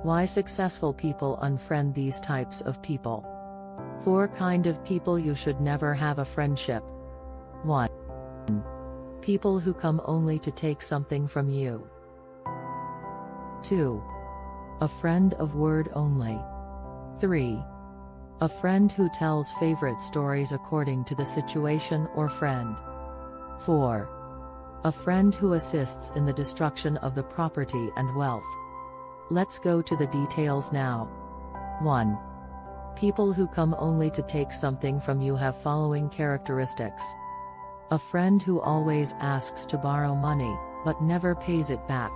Why successful people unfriend these types of people. 4 kind of people you should never have a friendship. 1. People who come only to take something from you. 2. A friend of word only. 3. A friend who tells favorite stories according to the situation or friend. 4. A friend who assists in the destruction of the property and wealth. Let's go to the details now. 1. People who come only to take something from you have following characteristics. A friend who always asks to borrow money, but never pays it back.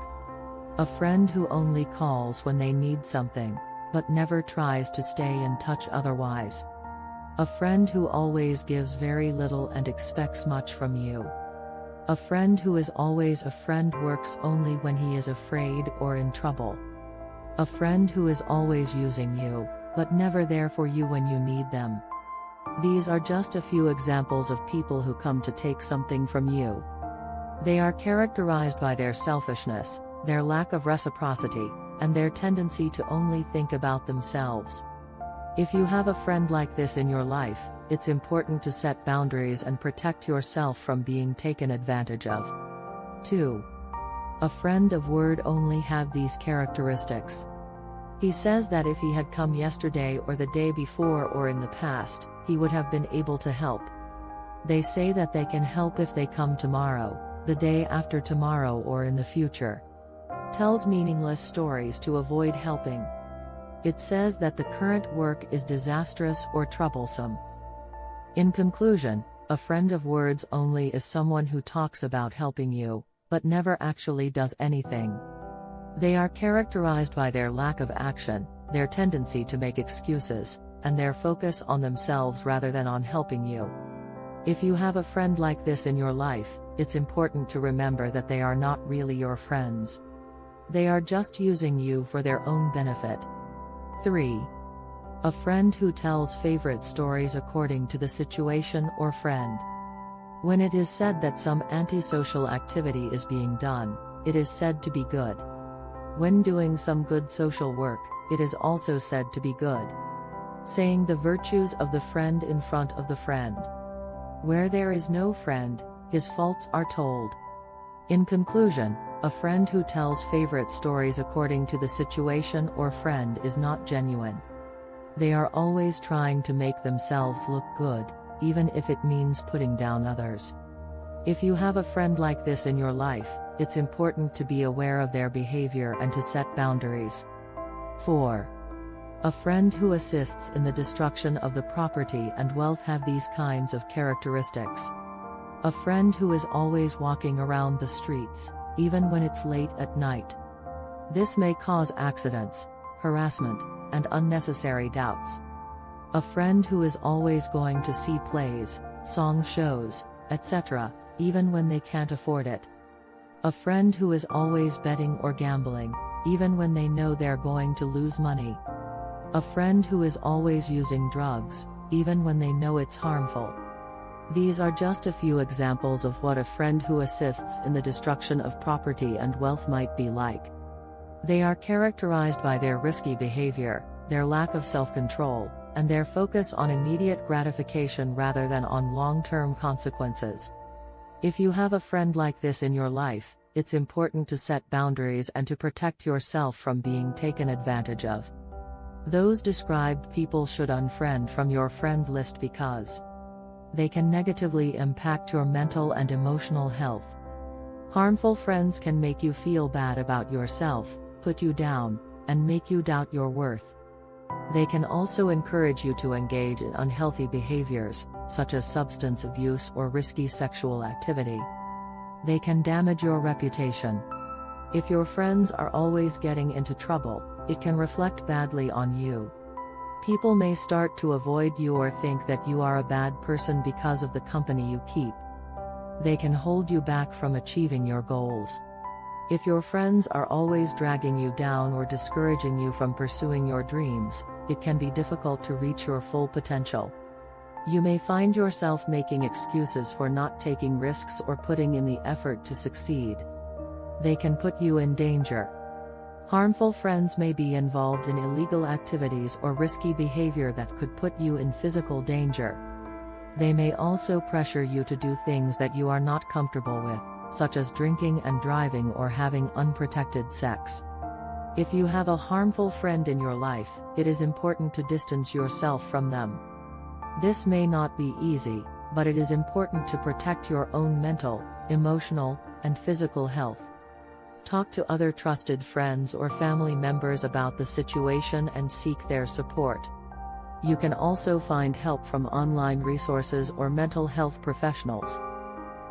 A friend who only calls when they need something, but never tries to stay in touch otherwise. A friend who always gives very little and expects much from you. A friend who is always a friend works only when he is afraid or in trouble. A friend who is always using you, but never there for you when you need them. These are just a few examples of people who come to take something from you. They are characterized by their selfishness, their lack of reciprocity, and their tendency to only think about themselves. If you have a friend like this in your life, it's important to set boundaries and protect yourself from being taken advantage of. 2. A friend of word only have these characteristics. He says that if he had come yesterday or the day before or in the past, he would have been able to help. They say that they can help if they come tomorrow, the day after tomorrow or in the future. Tells meaningless stories to avoid helping. It says that the current work is disastrous or troublesome. In conclusion, a friend of words only is someone who talks about helping you, but never actually does anything. They are characterized by their lack of action, their tendency to make excuses, and their focus on themselves rather than on helping you. If you have a friend like this in your life, it's important to remember that they are not really your friends. They are just using you for their own benefit. 3. A friend who tells favorite stories according to the situation or friend. When it is said that some antisocial activity is being done, it is said to be good. When doing some good social work, it is also said to be good. Saying the virtues of the friend in front of the friend. Where there is no friend, his faults are told. In conclusion, a friend who tells favorite stories according to the situation or friend is not genuine. They are always trying to make themselves look good, even if it means putting down others. If you have a friend like this in your life, it's important to be aware of their behavior and to set boundaries. 4. A friend who assists in the destruction of the property and wealth have these kinds of characteristics. A friend who is always walking around the streets, even when it's late at night. This may cause accidents, harassment, and unnecessary doubts. A friend who is always going to see plays, song shows, etc., even when they can't afford it. A friend who is always betting or gambling, even when they know they're going to lose money. A friend who is always using drugs, even when they know it's harmful. These are just a few examples of what a friend who assists in the destruction of property and wealth might be like. They are characterized by their risky behavior, their lack of self-control, and their focus on immediate gratification rather than on long-term consequences. If you have a friend like this in your life, it's important to set boundaries and to protect yourself from being taken advantage of. Those described people should unfriend from your friend list because they can negatively impact your mental and emotional health. Harmful friends can make you feel bad about yourself, put you down, and make you doubt your worth. They can also encourage you to engage in unhealthy behaviors, such as substance abuse or risky sexual activity. They can damage your reputation. If your friends are always getting into trouble, it can reflect badly on you. People may start to avoid you or think that you are a bad person because of the company you keep. They can hold you back from achieving your goals. If your friends are always dragging you down or discouraging you from pursuing your dreams, it can be difficult to reach your full potential. You may find yourself making excuses for not taking risks or putting in the effort to succeed. They can put you in danger. Harmful friends may be involved in illegal activities or risky behavior that could put you in physical danger. They may also pressure you to do things that you are not comfortable with, such as drinking and driving or having unprotected sex. If you have a harmful friend in your life, it is important to distance yourself from them. This may not be easy, but it is important to protect your own mental, emotional, and physical health. Talk to other trusted friends or family members about the situation and seek their support. You can also find help from online resources or mental health professionals.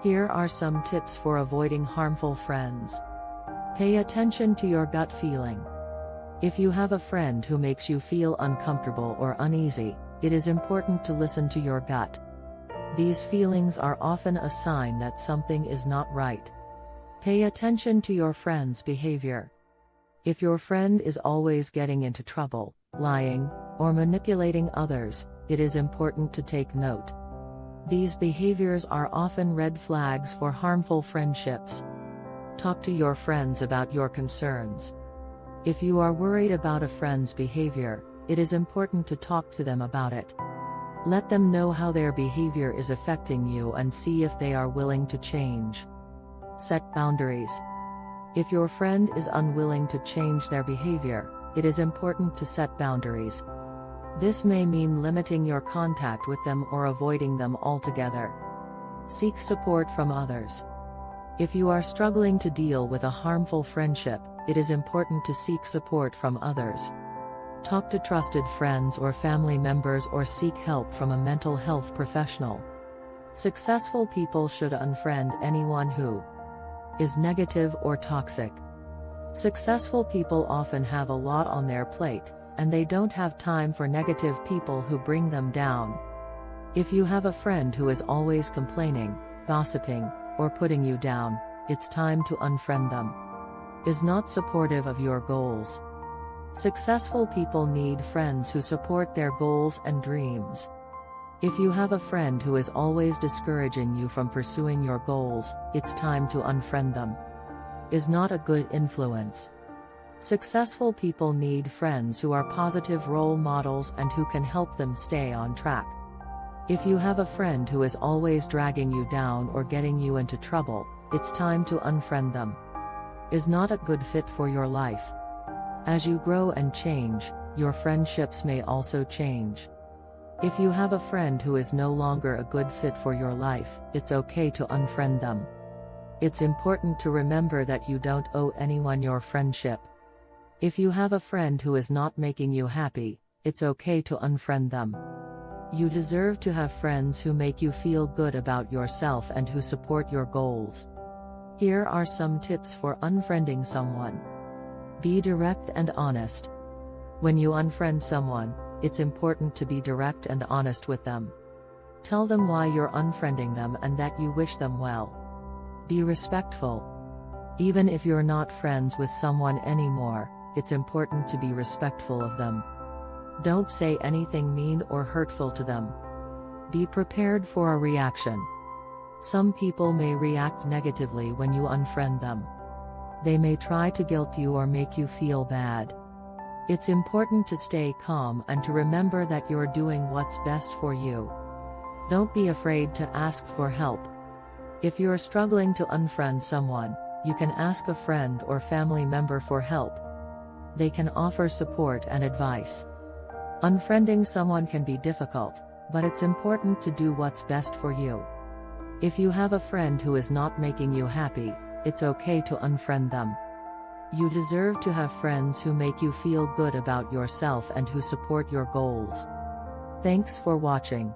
Here are some tips for avoiding harmful friends. Pay attention to your gut feeling. If you have a friend who makes you feel uncomfortable or uneasy, it is important to listen to your gut. These feelings are often a sign that something is not right. Pay attention to your friend's behavior. If your friend is always getting into trouble, lying, or manipulating others, it is important to take note. These behaviors are often red flags for harmful friendships. Talk to your friends about your concerns. If you are worried about a friend's behavior, it is important to talk to them about it. Let them know how their behavior is affecting you and see if they are willing to change. Set boundaries. If your friend is unwilling to change their behavior, it is important to set boundaries. This may mean limiting your contact with them or avoiding them altogether. Seek support from others. If you are struggling to deal with a harmful friendship, it is important to seek support from others. Talk to trusted friends or family members or seek help from a mental health professional. Successful people should unfriend anyone who is negative or toxic. Successful people often have a lot on their plate, and they don't have time for negative people who bring them down. If you have a friend who is always complaining, gossiping, or putting you down, it's time to unfriend them. Is not supportive of your goals. Successful people need friends who support their goals and dreams. If you have a friend who is always discouraging you from pursuing your goals, it's time to unfriend them. Is not a good influence. Successful people need friends who are positive role models and who can help them stay on track. If you have a friend who is always dragging you down or getting you into trouble, it's time to unfriend them. Is not a good fit for your life. As you grow and change, your friendships may also change. If you have a friend who is no longer a good fit for your life, it's okay to unfriend them. It's important to remember that you don't owe anyone your friendship. If you have a friend who is not making you happy, it's okay to unfriend them. You deserve to have friends who make you feel good about yourself and who support your goals. Here are some tips for unfriending someone. Be direct and honest. When you unfriend someone, it's important to be direct and honest with them. Tell them why you're unfriending them and that you wish them well. Be respectful. Even if you're not friends with someone anymore, it's important to be respectful of them. Don't say anything mean or hurtful to them. Be prepared for a reaction. Some people may react negatively when you unfriend them. They may try to guilt you or make you feel bad. It's important to stay calm and to remember that you're doing what's best for you. Don't be afraid to ask for help. If you're struggling to unfriend someone, you can ask a friend or family member for help. They can offer support and advice. Unfriending someone can be difficult, but it's important to do what's best for you. If you have a friend who is not making you happy, it's okay to unfriend them. You deserve to have friends who make you feel good about yourself and who support your goals. Thanks for watching.